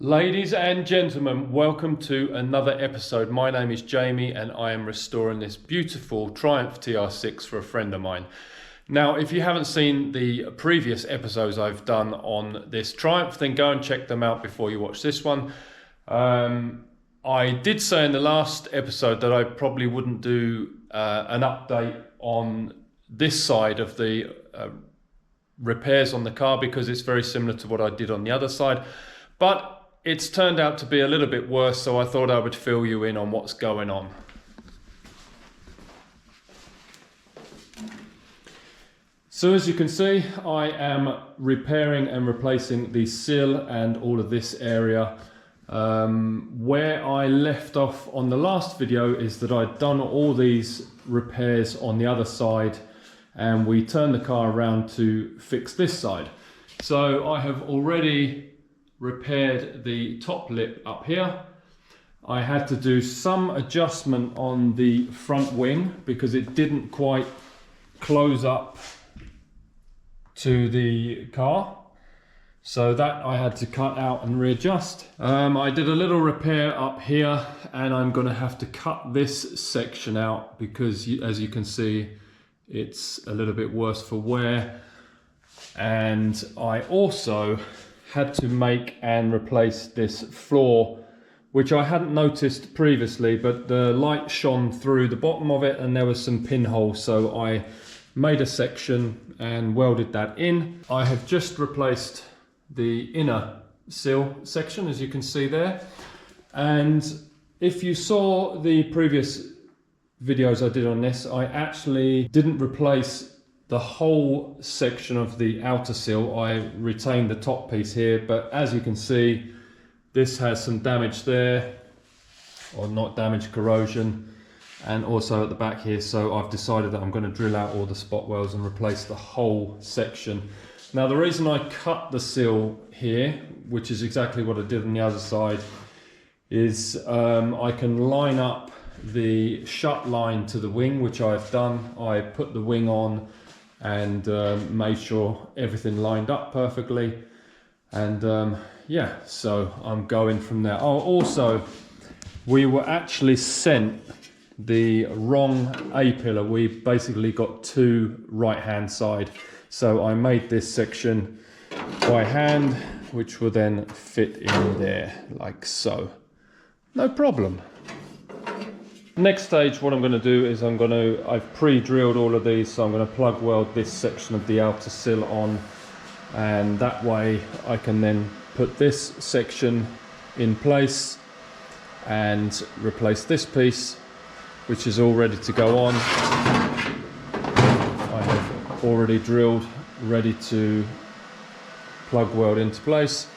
Ladies and gentlemen, welcome to another episode. My name is Jamie and I am restoring this beautiful Triumph TR6 for a friend of mine. Now, if you haven't seen the previous episodes I've done on this Triumph, then go and check them out before you watch this one. I did say in the last episode that I probably wouldn't do an update on this side of the repairs on the car because it's very similar to what I did on the other side. But it's turned out to be a little bit worse, so I thought I would fill you in on what's going on. So as you can see, I am repairing and replacing the sill and all of this area. Where I left off on the last video is that I'd done all these repairs on the other side and we turned the car around to fix this side. So I have already repaired the top lip up here. I had to do some adjustment on the front wing because it didn't quite close up to the car. So that I had to cut out and readjust. I did a little repair up here and I'm gonna have to cut this section out because as you can see, it's a little bit worse for wear. And I also had to make and replace this floor, which I hadn't noticed previously, but the light shone through the bottom of it and there was some pinholes, so I made a section and welded that in. I have just replaced the inner sill section, as you can see there. And if you saw the previous videos I did on this, I actually didn't replace the whole section of the outer sill. I retained the top piece here, but as you can see, this has some damage there, or not damage, corrosion, and also at the back here. So I've decided that I'm going to drill out all the spot welds and replace the whole section. Now the reason I cut the sill here, which is exactly what I did on the other side, is I can line up the shut line to the wing, which I've done. I put the wing on and made sure everything lined up perfectly, and yeah, so I'm going from there. Oh, also we were actually sent the wrong A-pillar. We basically got two right hand side, so I made this section by hand, which will then fit in there like so, no problem. Next stage, what I'm going to do is I've pre-drilled all of these, so I'm going to plug weld this section of the outer sill on, and that way I can then put this section in place and replace this piece, which is all ready to go on. I have already drilled, ready to plug weld into place.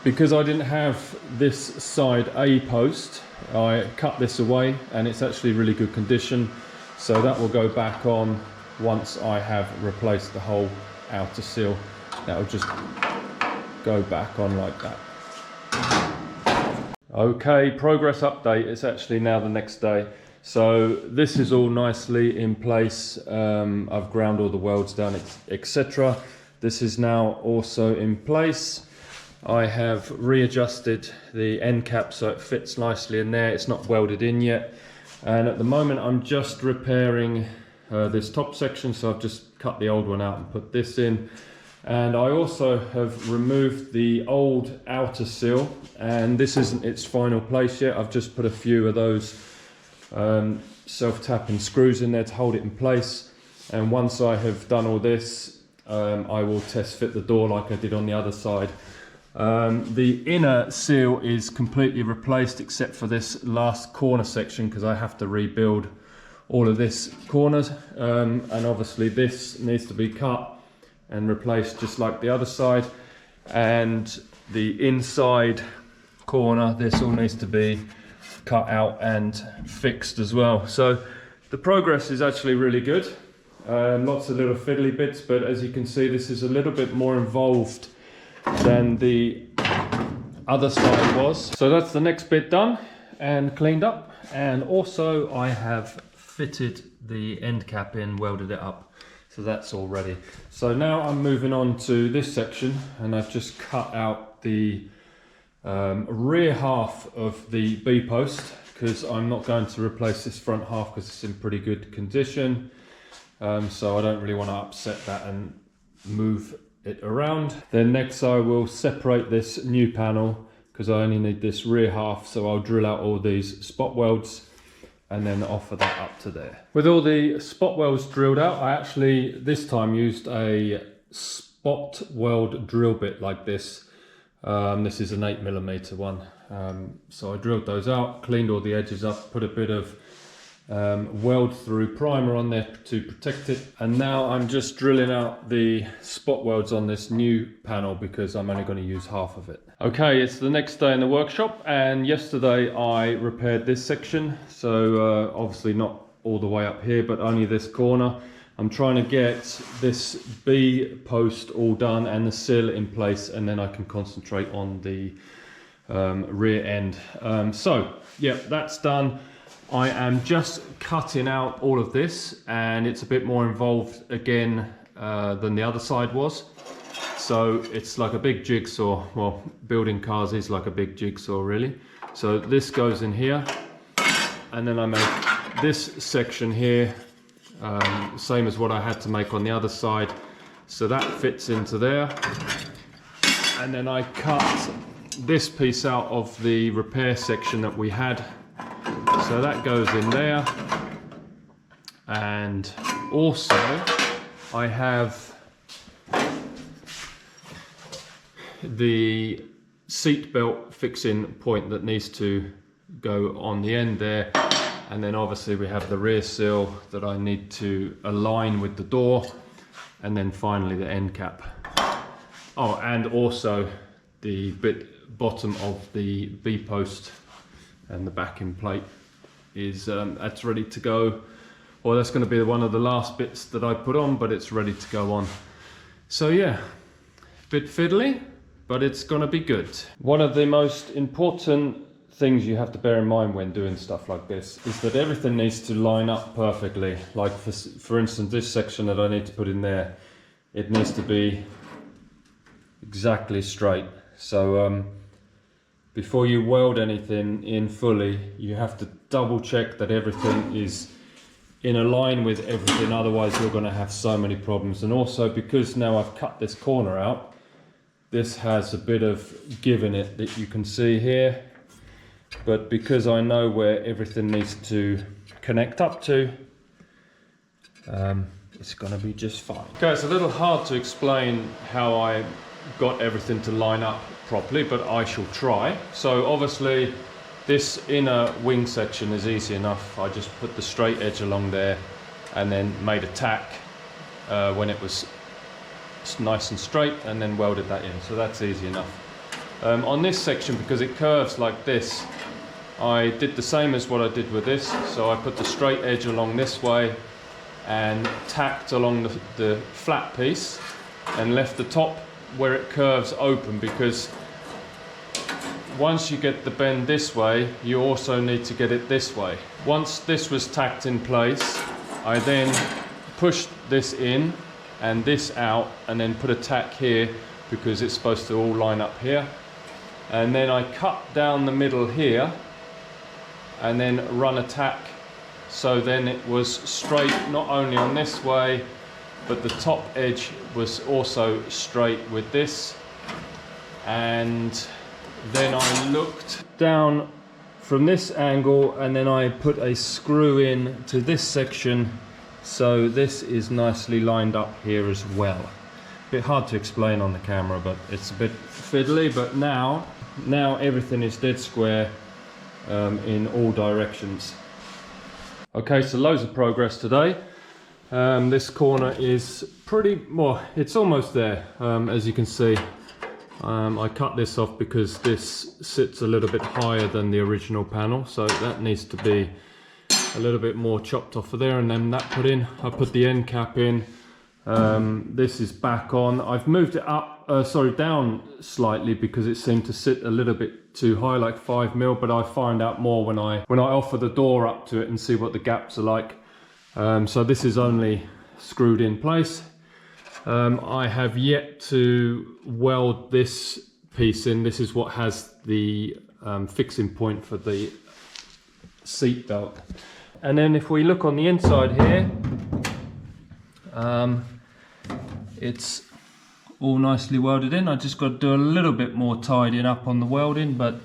Because I didn't have this side A post, I cut this away and it's actually really good condition. So that will go back on once I have replaced the whole outer sill. That will just go back on like that. Okay, progress update. It's actually now the next day. So this is all nicely in place. I've ground all the welds down, etc. This is now also in place. I have readjusted the end cap so it fits nicely in there. It's not welded in yet. And at the moment I'm just repairing this top section, so I've just cut the old one out and put this in. And I also have removed the old outer sill, and this isn't its final place yet. I've just put a few of those self-tapping screws in there to hold it in place. And once I have done all this, I will test fit the door like I did on the other side. The inner seal is completely replaced except for this last corner section because I have to rebuild all of this corner, and obviously this needs to be cut and replaced just like the other side, and the inside corner, this all needs to be cut out and fixed as well. So the progress is actually really good. Lots of little fiddly bits, but as you can see, this is a little bit more involved than the other side was. So that's the next bit done and cleaned up, and also I have fitted the end cap in, welded it up. So that's all ready. So now I'm moving on to this section, and I've just cut out the rear half of the B-post, because I'm not going to replace this front half because it's in pretty good condition. So I don't really want to upset that and move it around. Then next I will separate this new panel, because I only need this rear half, so I'll drill out all these spot welds and then offer that up to there. With all the spot welds drilled out, I actually this time used a spot weld drill bit like this. This is an 8mm one. So I drilled those out, cleaned all the edges up, put a bit of weld through primer on there to protect it, and now I'm just drilling out the spot welds on this new panel because I'm only going to use half of it. Okay, it's the next day in the workshop, and yesterday I repaired this section, so obviously not all the way up here but only this corner. I'm trying to get this B post all done and the sill in place, and then I can concentrate on the rear end. So yeah, that's done. I am just cutting out all of this, and it's a bit more involved again than the other side was. So it's like a big jigsaw. Well, building cars is like a big jigsaw really. So this goes in here, and then I make this section here, same as what I had to make on the other side. So that fits into there, and then I cut this piece out of the repair section that we had. So that goes in there, and also I have the seat belt fixing point that needs to go on the end there, and then obviously we have the rear sill that I need to align with the door, and then finally the end cap. Oh, and also the bottom of the B post and the backing plate is that's ready to go. Well, that's going to be one of the last bits that I put on, but it's ready to go on. So yeah, bit fiddly, but it's going to be good. One of the most important things you have to bear in mind when doing stuff like this is that everything needs to line up perfectly. Like for instance, this section that I need to put in there, it needs to be exactly straight. So before you weld anything in fully, you have to double check that everything is in a line with everything, otherwise you're going to have so many problems. And also, because now I've cut this corner out, this has a bit of give in it that you can see here, but because I know where everything needs to connect up to, it's going to be just fine. Okay, it's a little hard to explain how I got everything to line up properly, but I shall try. So obviously this inner wing section is easy enough. I just put the straight edge along there and then made a tack when it was nice and straight, and then welded that in. So that's easy enough. On this section, because it curves like this, I did the same as what I did with this. So I put the straight edge along this way and tacked along the flat piece, and left the top where it curves open, because once you get the bend this way, you also need to get it this way. Once this was tacked in place, I then pushed this in and this out, and then put a tack here because it's supposed to all line up here. And then I cut down the middle here and then run a tack, so then it was straight not only on this way, but the top edge was also straight with this. And then I looked down from this angle, and then I put a screw in to this section, so this is nicely lined up here as well. A bit hard to explain on the camera, but it's a bit fiddly, but now everything is dead square in all directions. Okay, so loads of progress today. This corner is pretty, well, it's almost there, as you can see. I cut this off because this sits a little bit higher than the original panel, so that needs to be a little bit more chopped off of there, and then that put in. I put the end cap in. This is back on. I've moved it up, down slightly, because it seemed to sit a little bit too high, like 5mm, but I find out more when I offer the door up to it and see what the gaps are like. So this is only screwed in place. I have yet to weld this piece in. This is what has the fixing point for the seat belt. And then if we look on the inside here, it's all nicely welded in. I just got to do a little bit more tidying up on the welding, but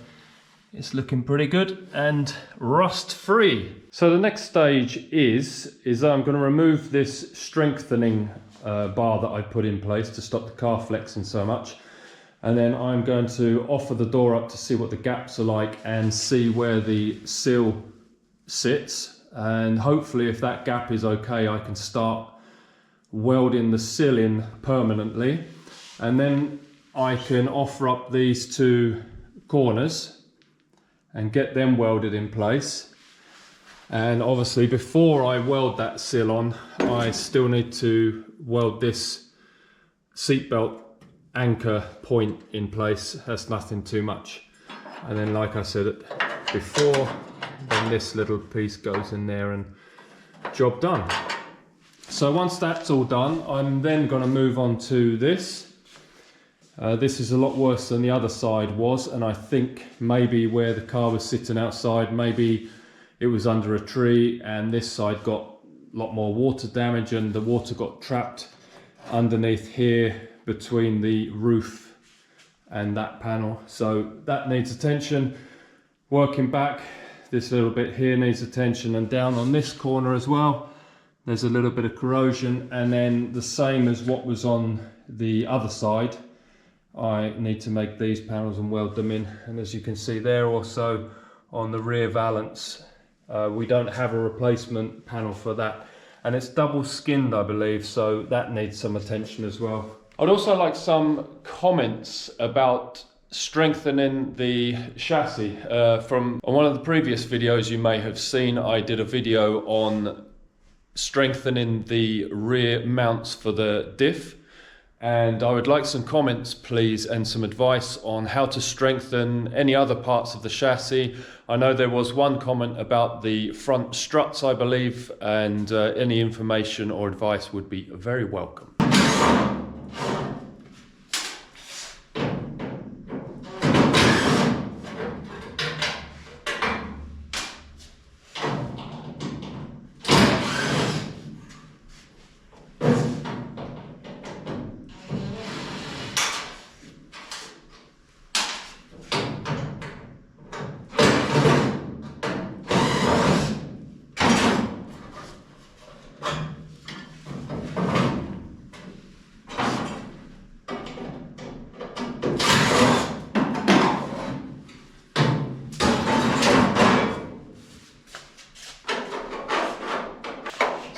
it's looking pretty good and rust free. So the next stage is I'm going to remove this strengthening bar that I put in place to stop the car flexing so much. And then I'm going to offer the door up to see what the gaps are like and see where the sill sits. And hopefully if that gap is okay, I can start welding the sill in permanently. And then I can offer up these two corners and get them welded in place. And obviously before I weld that sill on, I still need to weld this seatbelt anchor point in place. That's nothing too much. And then like I said before, then this little piece goes in there and job done. So once that's all done, I'm then going to move on to this. This is a lot worse than the other side was, and I think maybe where the car was sitting outside, maybe it was under a tree and this side got a lot more water damage and the water got trapped underneath here between the roof and that panel. So that needs attention. Working back, this little bit here needs attention, and down on this corner as well, there's a little bit of corrosion. And then the same as what was on the other side, I need to make these panels and weld them in. And as you can see there, also on the rear valance, we don't have a replacement panel for that, and it's double skinned I believe, so that needs some attention as well. I'd also like some comments about strengthening the chassis. From one of the previous videos you may have seen, I did a video on strengthening the rear mounts for the diff. And I would like some comments, please, and some advice on how to strengthen any other parts of the chassis. I know there was one comment about the front struts, I believe, and any information or advice would be very welcome.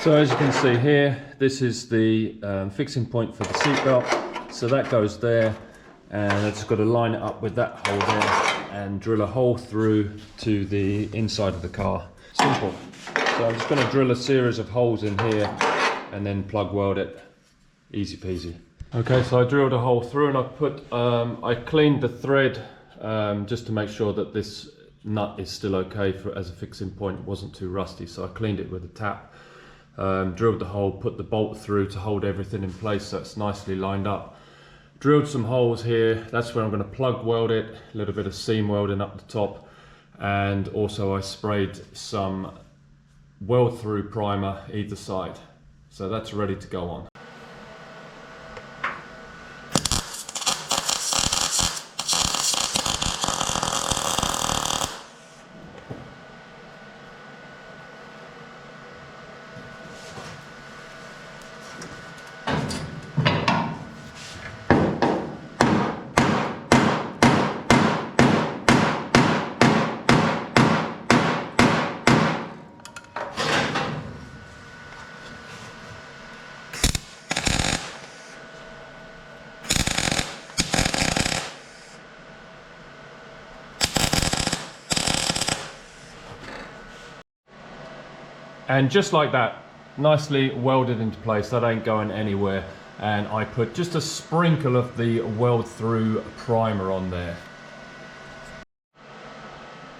So as you can see here, this is the fixing point for the seatbelt. So that goes there, and I just got to line it up with that hole there and drill a hole through to the inside of the car. Simple. So I'm just going to drill a series of holes in here and then plug weld it. Easy peasy. Okay, so I drilled a hole through and I cleaned the thread just to make sure that this nut is still okay as a fixing point. It wasn't too rusty, so I cleaned it with a tap. Drilled the hole, put the bolt through to hold everything in place so it's nicely lined up. Drilled some holes here, that's where I'm going to plug weld it, a little bit of seam welding up the top, and also I sprayed some weld through primer either side. So that's ready to go on. And just like that, nicely welded into place. That ain't going anywhere. And I put just a sprinkle of the weld through primer on there.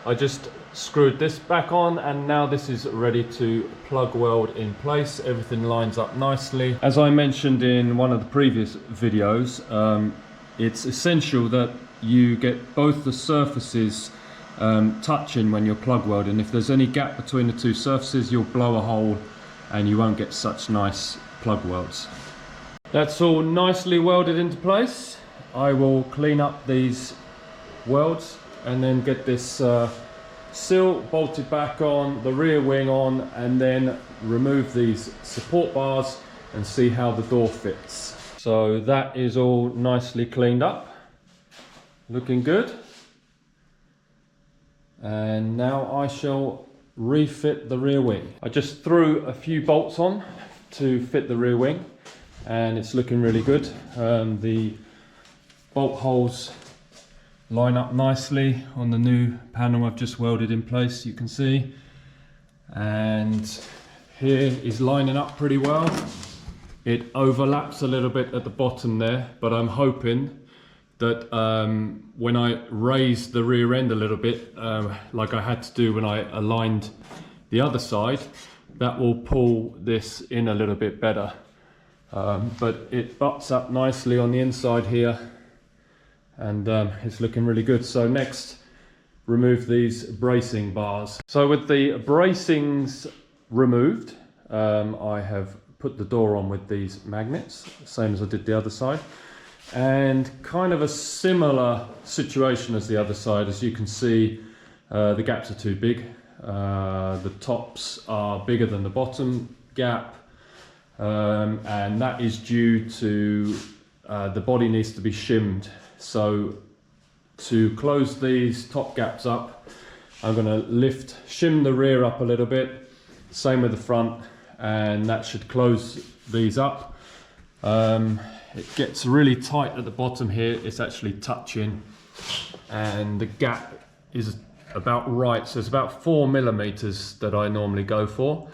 I just screwed this back on, and now this is ready to plug weld in place. Everything lines up nicely. As I mentioned in one of the previous videos, it's essential that you get both the surfaces touching when you're plug welding. If there's any gap between the two surfaces, you'll blow a hole and you won't get such nice plug welds. That's all nicely welded into place. I will clean up these welds and then get this sill bolted back on, the rear wing on, and then remove these support bars and see how the door fits. So that is all nicely cleaned up, looking good. And now I shall refit the rear wing. I just threw a few bolts on to fit the rear wing, and it's looking really good. The bolt holes line up nicely on the new panel I've just welded in place, you can see. And here is lining up pretty well. It overlaps a little bit at the bottom there, but I'm hoping that when I raise the rear end a little bit, like I had to do when I aligned the other side, that will pull this in a little bit better. But it butts up nicely on the inside here, and it's looking really good. So next, remove these bracing bars. So with the bracings removed, I have put the door on with these magnets, same as I did the other side, and kind of a similar situation as the other side. As you can see, the gaps are too big. The tops are bigger than the bottom gap, and that is due to the body needs to be shimmed. So to close these top gaps up, I'm going to shim the rear up a little bit, same with the front, and that should close these up. It gets really tight at the bottom here, it's actually touching, and the gap is about right, so it's about 4 millimeters that I normally go for.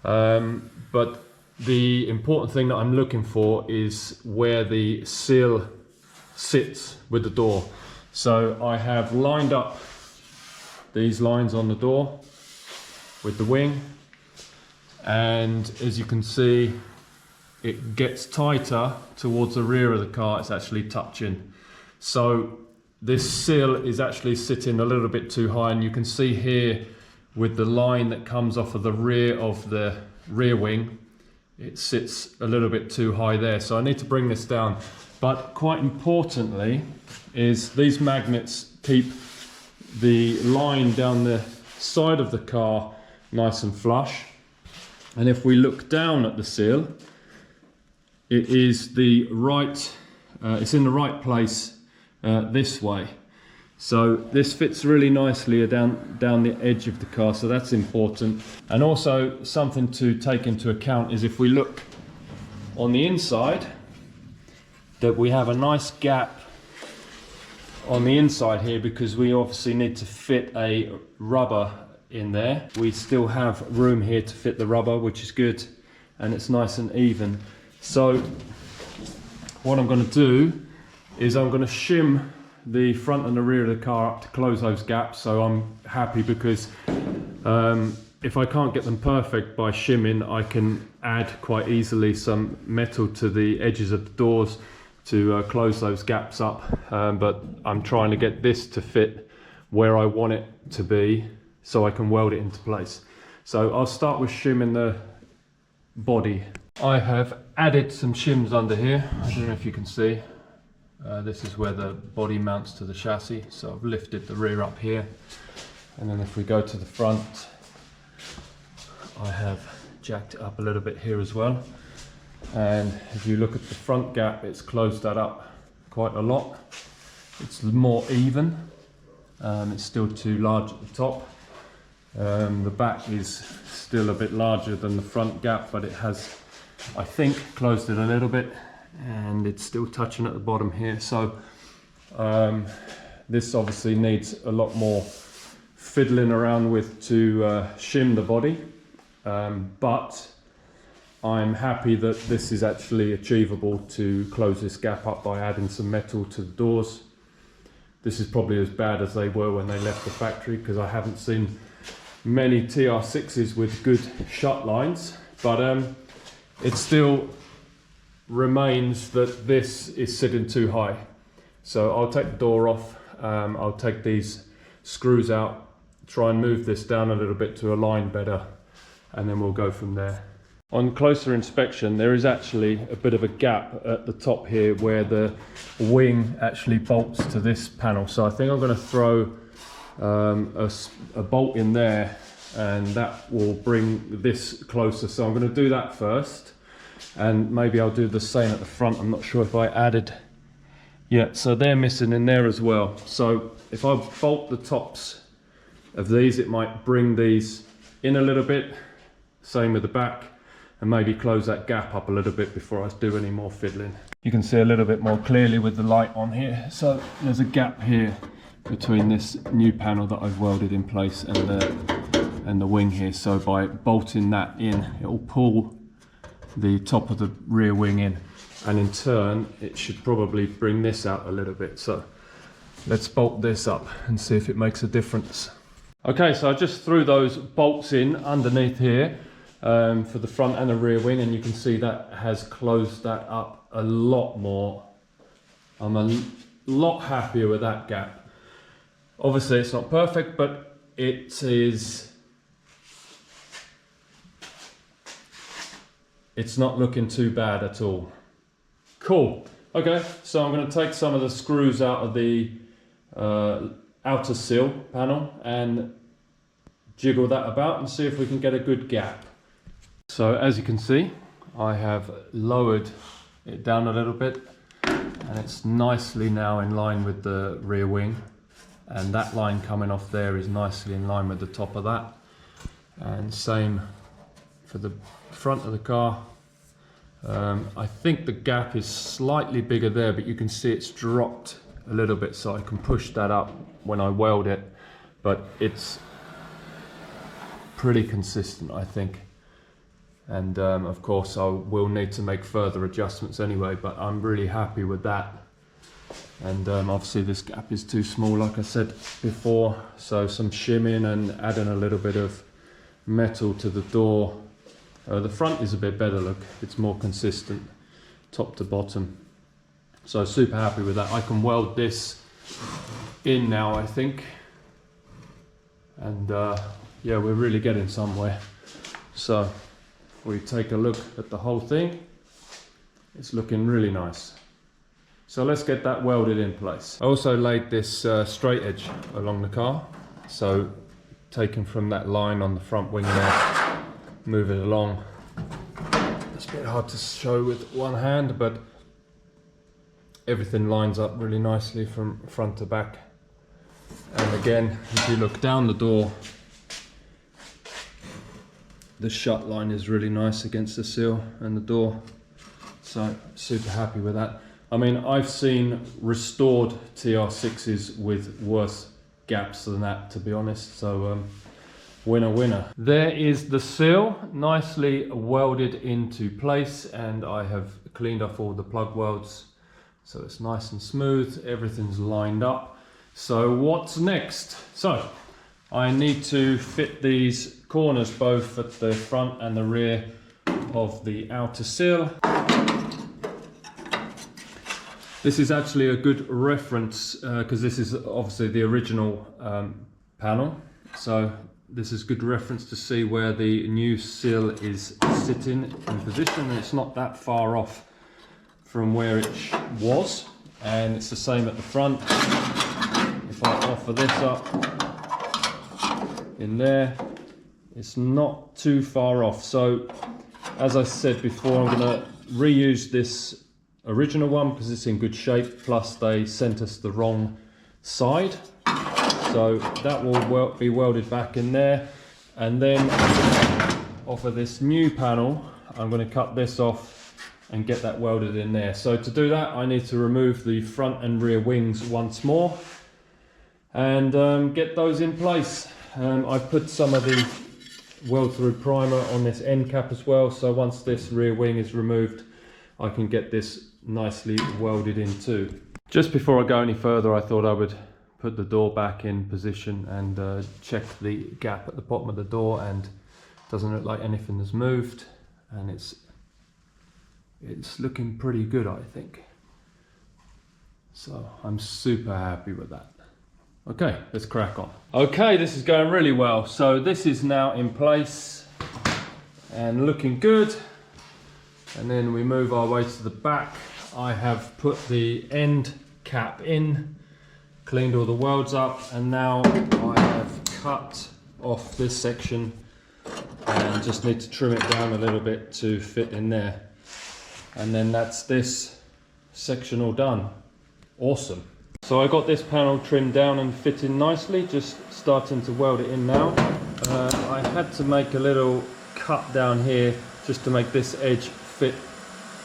But the important thing that I'm looking for is where the sill sits with the door. So I have lined up these lines on the door with the wing, and as you can see, it gets tighter towards the rear of the car. It's actually touching. So this sill is actually sitting a little bit too high, and you can see here with the line that comes off of the rear wing, it sits a little bit too high there. So I need to bring this down. But quite importantly is these magnets keep the line down the side of the car nice and flush. And if we look down at the sill, it is it's in the right place this way. So this fits really nicely down the edge of the car, so that's important. And also something to take into account is if we look on the inside, that we have a nice gap on the inside here, because we obviously need to fit a rubber in there. We still have room here to fit the rubber, which is good, and it's nice and even. So what I'm going to do is I'm going to shim the front and the rear of the car up to close those gaps. So I'm happy because if I can't get them perfect by shimming, I can add quite easily some metal to the edges of the doors to close those gaps up. But I'm trying to get this to fit where I want it to be so I can weld it into place. So I'll start with shimming the body. I have added some shims under here. I don't know if you can see. This is where the body mounts to the chassis. So I've lifted the rear up here. And then if we go to the front, I have jacked it up a little bit here as well. And if you look at the front gap, it's closed that up quite a lot. It's more even. It's still too large at the top. The back is still a bit larger than the front gap, but it has, I think, closed it a little bit, and it's still touching at the bottom here. So this obviously needs a lot more fiddling around with to shim the body, but I'm happy that this is actually achievable to close this gap up by adding some metal to the doors. this is probably as bad as they were when they left the factory, because I haven't seen many TR6s with good shut lines, but it still remains that this is sitting too high. So I'll take the door off, I'll take these screws out, try and move this down a little bit to align better, and then we'll go from there. On closer inspection, there is actually a bit of a gap at the top here where the wing actually bolts to this panel. So I think I'm going to throw a bolt in there, and that will bring this closer. So I'm going to do that first, and maybe I'll do the same at the front. I'm not sure if I added. Yeah, so they're missing in there as well. So if I bolt the tops of these, it might bring these in a little bit. Same with the back, and maybe close that gap up a little bit before I do any more fiddling. You can see a little bit more clearly with the light on here. So there's a gap here between this new panel that I've welded in place and the wing here. So by bolting that in, it will pull the top of the rear wing in, and in turn it should probably bring this out a little bit. So let's bolt this up and see if it makes a difference. Okay, so I just threw those bolts in underneath here for the front and the rear wing, and you can see that has closed that up a lot more. I'm a lot happier with that gap. Obviously it's not perfect, but it is, it's not looking too bad at all. Cool. Okay, so I'm going to take some of the screws out of the outer sill panel and jiggle that about and see if we can get a good gap. So as you can see, I have lowered it down a little bit, and it's nicely now in line with the rear wing, and that line coming off there is nicely in line with the top of that, and same for the front of the car. I think the gap is slightly bigger there, but you can see it's dropped a little bit, so I can push that up when I weld it, but it's pretty consistent, I think. And of course I will need to make further adjustments anyway, but I'm really happy with that. And obviously this gap is too small, like I said before, so some shimming and adding a little bit of metal to the door. The front is a bit better, look, it's more consistent top to bottom. So super happy with that. I can weld this in now, I think. And yeah, we're really getting somewhere. So if we take a look at the whole thing, it's looking really nice. So let's get that welded in place. I also laid this straight edge along the car. So taken from that line on the front wing there, move it along. It's a bit hard to show with one hand, but everything lines up really nicely from front to back. And again, if you look down the door, the shut line is really nice against the sill and the door. So super happy with that. I mean, I've seen restored TR6s with worse gaps than that, to be honest. So winner winner. There is the sill, nicely welded into place, and I have cleaned off all the plug welds, so it's nice and smooth, everything's lined up. So what's next? So I need to fit these corners both at the front and the rear of the outer sill. This is actually a good reference because this is obviously the original panel, so this is good reference to see where the new sill is sitting in position, and it's not that far off from where it was, and it's the same at the front. If I offer this up in there, it's not too far off. So as I said before, I'm going to reuse this original one because it's in good shape, plus they sent us the wrong side, so that will be welded back in there. And then off of this new panel, I'm going to cut this off and get that welded in there. So to do that, I need to remove the front and rear wings once more and get those in place. I've put some of the weld through primer on this end cap as well, so once this rear wing is removed, I can get this nicely welded in too. Just before I go any further, I thought I would put the door back in position and check the gap at the bottom of the door, and it doesn't look like anything has moved, and it's looking pretty good, I think. So I'm super happy with that. Okay, let's crack on. Okay, this is going really well. So this is now in place and looking good. And then we move our way to the back. I have put the end cap in, cleaned all the welds up, and now I have cut off this section and just need to trim it down a little bit to fit in there. And then that's this section all done. Awesome. So I got this panel trimmed down and fitting nicely, just starting to weld it in now. I had to make a little cut down here just to make this edge fit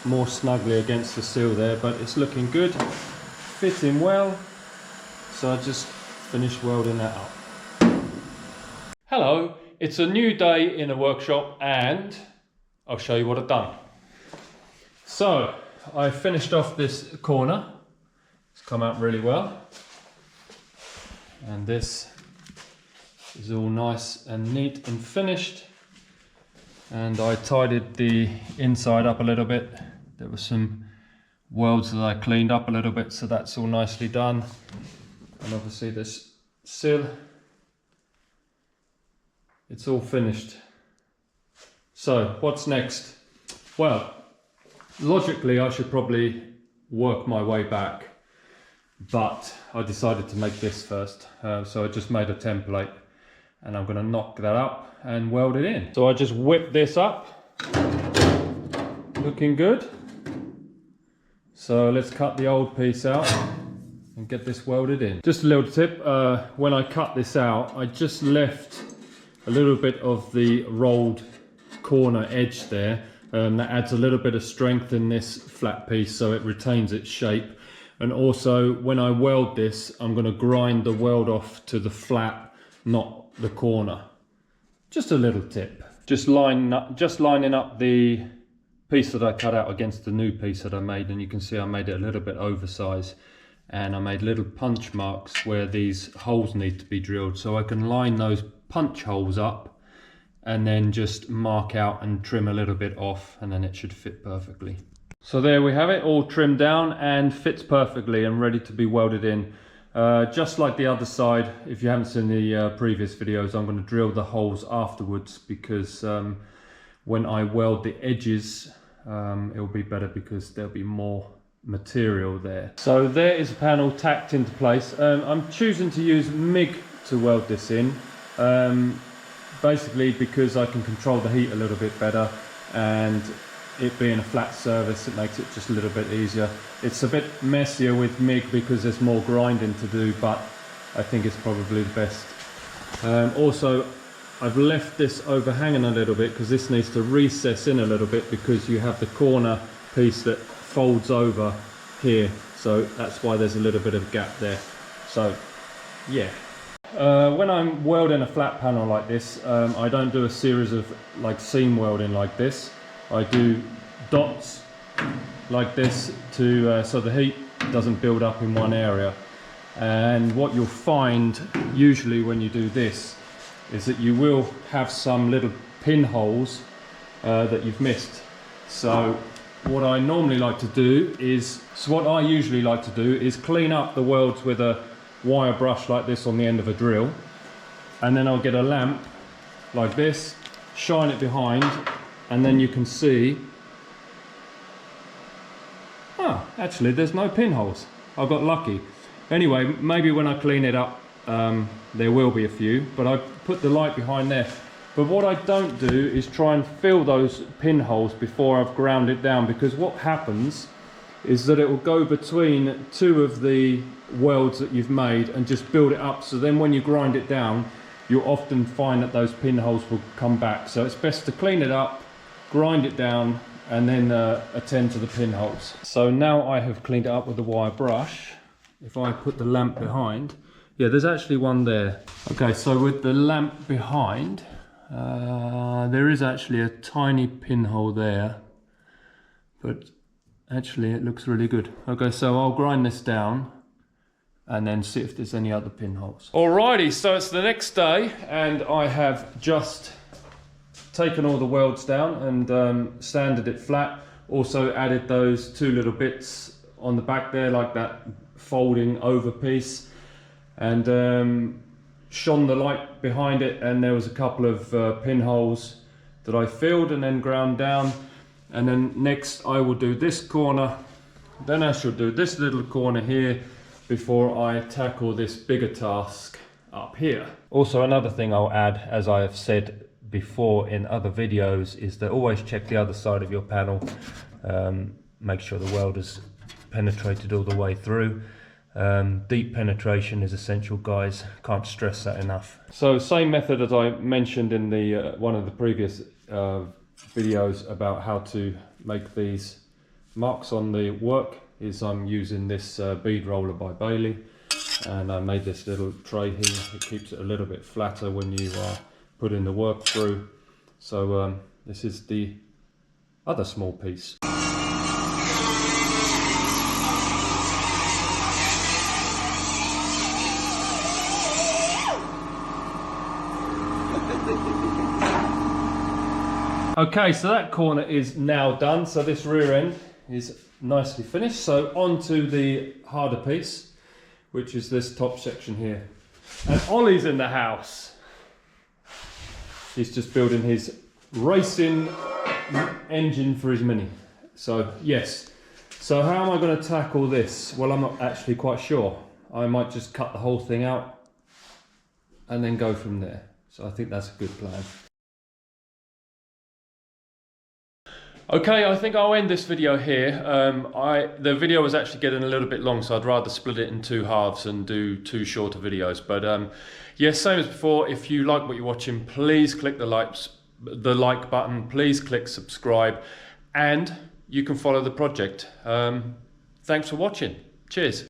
more snugly against the sill there, but it's looking good, fitting well. So I just finished welding that up. Hello, it's a new day in the workshop and I'll show you what I've done. So I finished off this corner. It's come out really well, and this is all nice and neat and finished, and I tidied the inside up a little bit. There were some welds that I cleaned up a little bit, so that's all nicely done. And obviously this sill, it's all finished. So what's next? Well, logically I should probably work my way back, but I decided to make this first. So I just made a template and I'm going to knock that up and weld it in. So I just whipped this up, looking good. So let's cut the old piece out and get this welded in. Just a little tip, when I cut this out, I just left a little bit of the rolled corner edge there. That adds a little bit of strength in this flat piece so it retains its shape. And also when I weld this, I'm going to grind the weld off to the flat, not the corner. Just a little tip. Just lining up the piece that I cut out against the new piece that I made, and you can see I made it a little bit oversized, and I made little punch marks where these holes need to be drilled, so I can line those punch holes up and then just mark out and trim a little bit off, and then it should fit perfectly. So there we have it, all trimmed down and fits perfectly and ready to be welded in. Just like the other side, if you haven't seen the previous videos, I'm going to drill the holes afterwards, because when I weld the edges, it'll be better because there'll be more material there. So there is a panel tacked into place. I'm choosing to use MIG to weld this in, basically because I can control the heat a little bit better, and it being a flat surface, it makes it just a little bit easier. It's a bit messier with MIG because there's more grinding to do, but I think it's probably the best. Also, I've left this overhanging a little bit because this needs to recess in a little bit, because you have the corner piece that folds over here, so that's why there's a little bit of gap there. So yeah, when I'm welding a flat panel like this, I don't do a series of like seam welding like this. I do dots like this to so the heat doesn't build up in one area. And what you'll find usually when you do this is that you will have some little pinholes that you've missed. So what I normally like to do is, what I usually like to do is clean up the welds with a wire brush like this on the end of a drill, and then I'll get a lamp like this, shine it behind, and then you can see, actually there's no pinholes. I got lucky. Anyway, maybe when I clean it up there will be a few, but I put the light behind there. But what I don't do is try and fill those pinholes before I've ground it down, because what happens is that it will go between two of the welds that you've made and just build it up. So then when you grind it down, you'll often find that those pinholes will come back. So it's best to clean it up, grind it down, and then attend to the pinholes. So now I have cleaned it up with the wire brush. If I put the lamp behind, yeah, there's actually one there. Okay, so with the lamp behind, there is actually a tiny pinhole there, but actually it looks really good. Okay, so I'll grind this down and then see if there's any other pinholes. Alrighty, so it's the next day and I have just taken all the welds down and sanded it flat. Also added those two little bits on the back there, like that folding over piece, and shone the light behind it, and there was a couple of pinholes that I filled and then ground down. And then next I will do this corner, then I shall do this little corner here before I tackle this bigger task up here. Also, another thing I'll add, as I have said before in other videos, is that always check the other side of your panel. Make sure the weld has penetrated all the way through. Deep penetration is essential, guys, can't stress that enough. So same method as I mentioned in the one of the previous videos about how to make these marks on the work, is I'm using this bead roller by Bailey, and I made this little tray here. It keeps it a little bit flatter when you are putting the work through. So this is the other small piece. Okay, so that corner is now done. So this rear end is nicely finished. So on to the harder piece, which is this top section here. And Ollie's in the house. He's just building his racing engine for his Mini. So yes. So how am I going to tackle this? Well, I'm not actually quite sure. I might just cut the whole thing out and then go from there. So I think that's a good plan. Okay, I think I'll end this video here. The video was actually getting a little bit long, so I'd rather split it in two halves and do two shorter videos. But yes, same as before, if you like what you're watching, please click the like button, please click subscribe, and you can follow the project. Thanks for watching. Cheers.